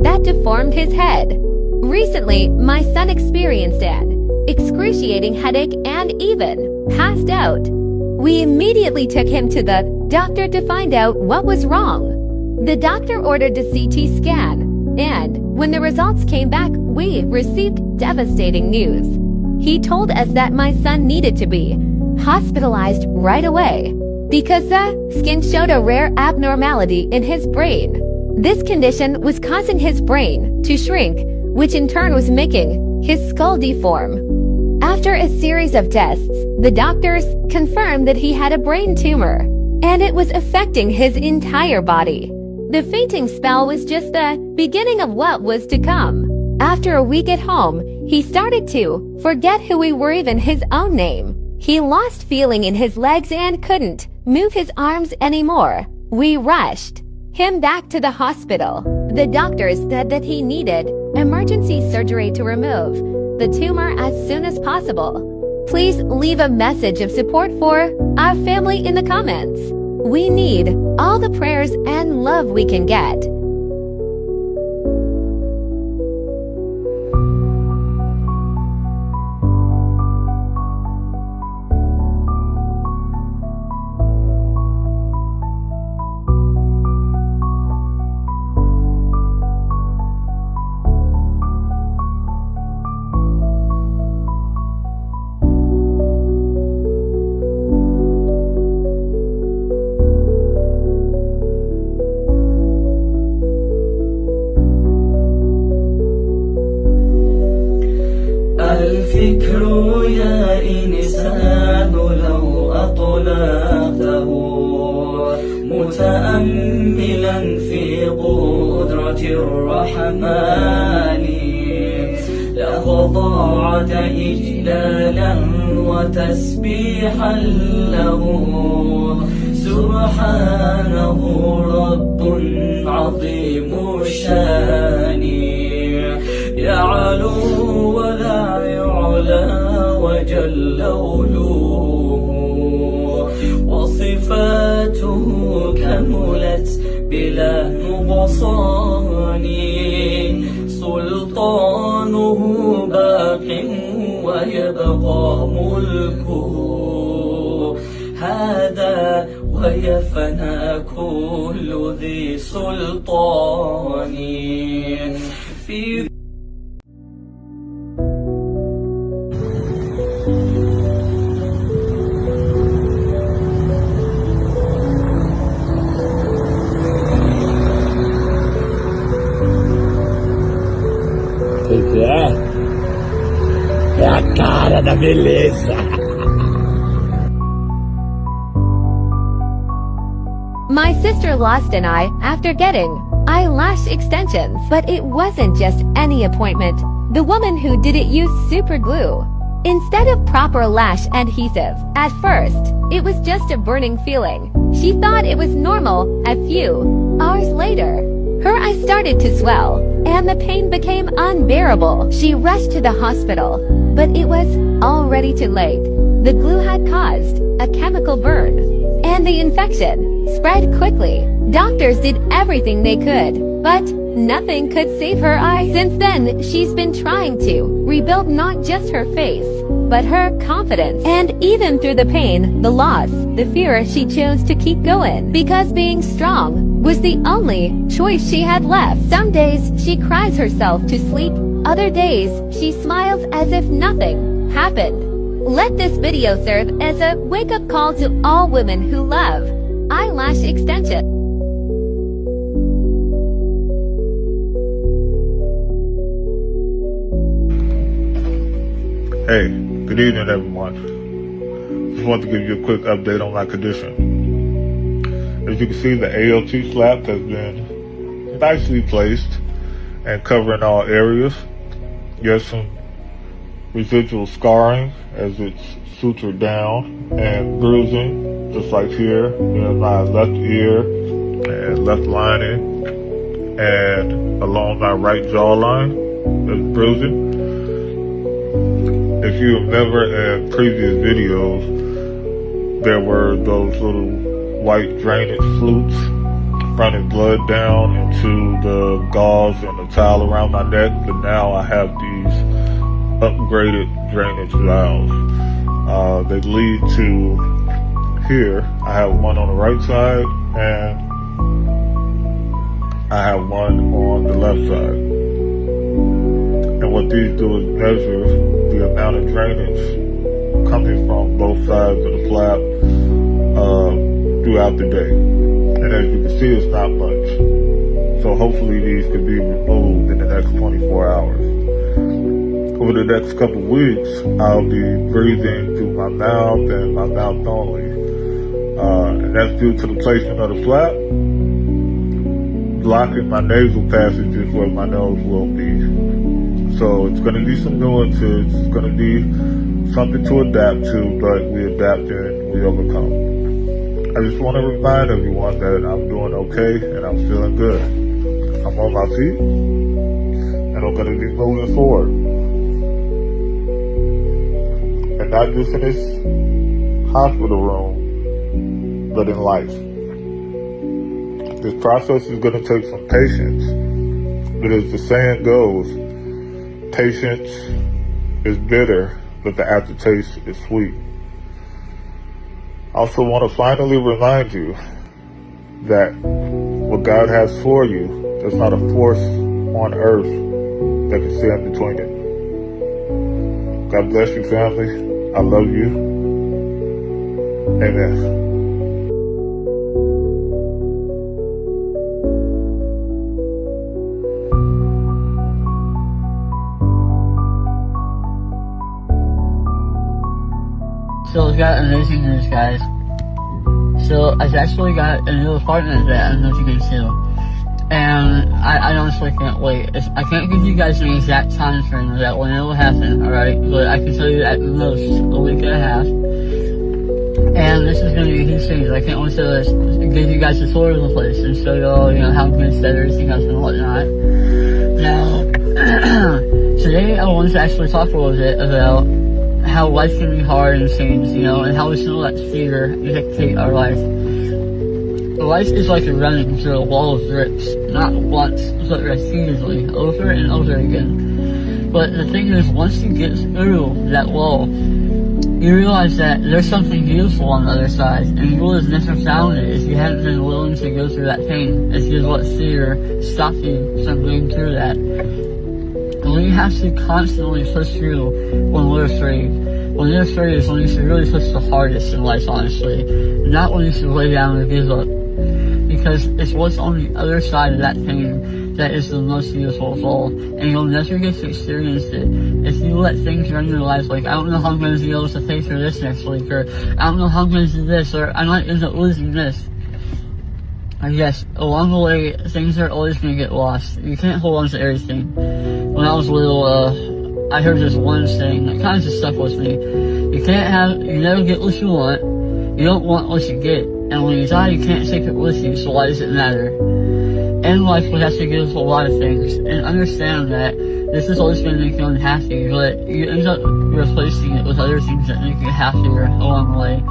that deformed his head. Recently, my son experienced an excruciating headache and even passed out. We immediately took him to the doctor to find out what was wrong. The doctor ordered a CT scan, and when the results came back, we received devastating news. He told us that my son needed to be hospitalized right away because the scan showed a rare abnormality in his brain. This condition was causing his brain to shrink, which in turn was making his skull deform. After a series of tests, the doctors confirmed that he had a brain tumor, and it was affecting his entire body. The fainting spell was just the beginning of what was to come. After a week at home, he started to forget who we were, even his own name. He lost feeling in his legs and couldn't move his arms anymore. We rushed him back to the hospital. The doctors said that he needed emergency surgery to remove the tumor as soon as possible. Please leave a message of support for our family in the comments. We need all the prayers and love we can get. الفكر يا إنسان لو أطلقته متأملا في قدرة الرحمن لخضعت إجلالا وتسبيحا له سبحانه رب عظيم الشان يعلو ولا يعلى وجل علوه وصفاته كملت بلا نقصان سلطانه باق ويبقى ملكه هذا ويفنى كل ذي سلطان في É a cara da beleza. My sister lost an eye after getting eyelash extensions, but it wasn't just any appointment. The woman who did it used super glue instead of proper lash adhesive. At first, it was just a burning feeling. She thought it was normal. A few hours later, her eye started to swell, and the pain became unbearable. She rushed to the hospital, but it was already too late. The glue had caused a chemical burn, and the infection spread quickly. Doctors did everything they could, but nothing could save her eye. Since then, she's been trying to rebuild not just her face, but her confidence. And even through the pain, the loss, the fear, she chose to keep going, because being strong was the only choice she had left. Some days, she cries herself to sleep. Other days, she smiles as if nothing happened. Let this video serve as a wake-up call to all women who love eyelash extension. Hey, good evening everyone. Just want to give you a quick update on my condition. As you can see, the ALT flap has been nicely placed and covering all areas. There's some residual scarring as it's sutured down and bruising, just like here in my left ear and left lining and along my right jawline. There's bruising. If you remember in previous videos, there were those little white drainage flutes running blood down into the gauze and the towel around my neck, but now I have these upgraded drainage valves. They lead to here. I have one on the right side and I have one on the left side. And what these do is measure the amount of drainage coming from both sides of the flap throughout the day. And as you can see, it's not much. So hopefully these can be removed in the next 24 hours. Over the next couple of weeks, I'll be breathing through my mouth and my mouth only. And that's due to the placement of the flap, blocking my nasal passages where my nose will be. So it's going to need some nuances, it's going to need something to adapt to, but we adapt and we overcome. I just want to remind everyone that I'm doing okay and I'm feeling good. I'm on my feet and I'm going to be moving forward. And not just in this hospital room, but in life. This process is going to take some patience, but as the saying goes, patience is bitter, but the aftertaste is sweet. I also want to finally remind you that what God has for you, there's not a force on earth that can stand between it. God bless you, family. I love you. Amen. So I've got amazing news, guys. So I've actually got a new apartment that I'm moving into. And I honestly can't wait. I can't give you guys an exact time frame of that when it will happen, alright? But I can tell you at most a week and a half. And this is going to be a huge change. I can't wait to give you guys a tour of the place and show you all, how good that everything has and whatnot. Now, today I wanted to actually talk a little bit about how life can be hard and change, and how we should let fear dictate our life. Life is like running through a wall of bricks, not once, but repeatedly, over and over again. But the thing is, once you get through that wall, you realize that there's something beautiful on the other side, and you would have never found it if you hadn't been willing to go through that pain, if you let fear stop you from going through that. And we have to constantly push through when we're afraid. When you're afraid is when you should really push the hardest in life, honestly. Not when you should lay down and give up. Because it's what's on the other side of that pain that is the most beautiful of all. And you'll never get to experience it if you let things run your life like, I don't know how I'm going to be able to pay for this next week, or I don't know how I'm going to do this, or I might end up losing this. And yes, along the way, things are always going to get lost. You can't hold on to everything. When I was little, I heard this one saying that kind of just stuck with me. You never get what you want. You don't want what you get. And when you die, you can't take it with you, so why does it matter? In life, we have to give up a lot of things, and understand that this is always going to make you unhappy, but you end up replacing it with other things that make you happier along the way.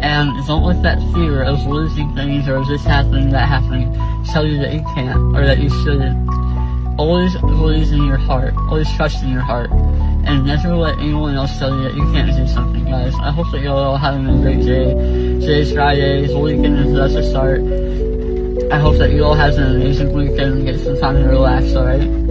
And don't let that fear of losing things or of this happening, that happening, tell you that you can't, or that you shouldn't. Always believe in your heart, always trust in your heart, and never let anyone else tell you that you can't do something, guys. I hope that y'all are having a great day. Today's Friday, the weekend is about to start. I hope that you all have an amazing weekend and get some time to relax, alright?